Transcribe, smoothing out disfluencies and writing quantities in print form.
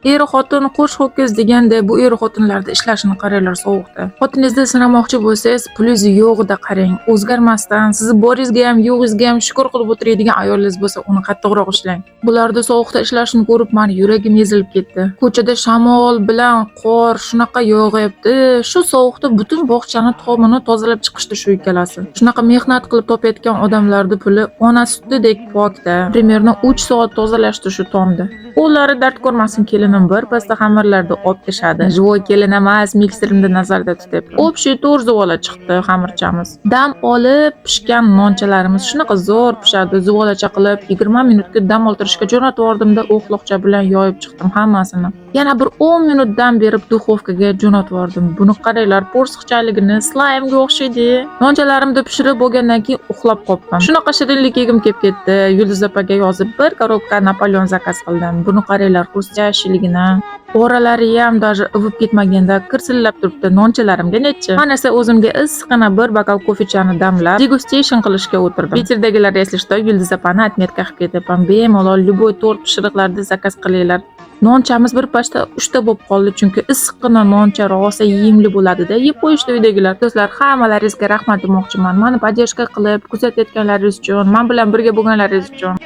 Eri xotin qo'sh ho'kiz deganda bu eri xotinlarda ishlashini qaranglar sovuqda. Xotiningizni sinamoqchi bo'lsangiz, pulingiz yo'g'ida qarang. O'zgarmasdan, sizni boringizga ham, yo'g'ingizga ham shukr qilib o'tiradigan ayolingiz bo'lsa, uni qattiqroq ishlang. Bularda sovuqda ishlashini ko'rib, meni yuragim ezilib ketdi. Ko'chada shamol bilan qor shunaqa yog'yapti. Shu sovuqda butun bog'chani tomini tozalab chiqishdi shu ikkalasi. Shunaqa mehnat qilib topayotgan odamlarning puli ona sutidek pokda. Примерно 3 soat tozalashdi shu tomda. Qo'llari dard ko'rmasin kelinim bir pasda xamirlarda obkishadi. Живой kelin emas, mikserimda nazarda tutib. Общий to'r zuvola chiqdi xamirchamiz. Dam olib pishgan nonchalarimiz shunaqa zo'r pishadi. Zuvolacha qilib 20 minutga dam oltirishga jo'natib o'qloqcha bilan yoyib chiqdim hammasini. Yana bir 10 minut dam berib duxovkaga jo'natib. Buni qaranglar, po'rsiqchaligini slaymga o'xshaydi. Nonchalarimni pishirib bo'lgandan keyin uxlab qoldim. Shunaqa shirinlik yegim kelib ketdi. Yulduz opaga yozib bir korobka Napoleon zakaz qildim. Buni qaranglar, xrustyashligini. Oralari ham даже ivib ketmaganda kirsillab turibdi. Nonchalarimga nechi. Manasa o'zimga issiqqina bir bokal kofechani damlab, degustation qilishga o'tirdim. Peterdagilar eslashda Yulduz opani atmetka qilib ketaman. Bemalol любой to'rt pishiriqlarni zakaz qilinglar. Nonchamiz bir pashta 3 ta bo'lib qoldi, chunki issiqqina noncha rosa yeyimli bo'ladi-da. Yeb qo'yishdi uydagilar. Do'stlar, hammalaringizga rahmat demoqchiman. Meni podдержка qilib, kuzatayotganlaringiz uchun, men bilan birga bo'lganlaringiz uchun.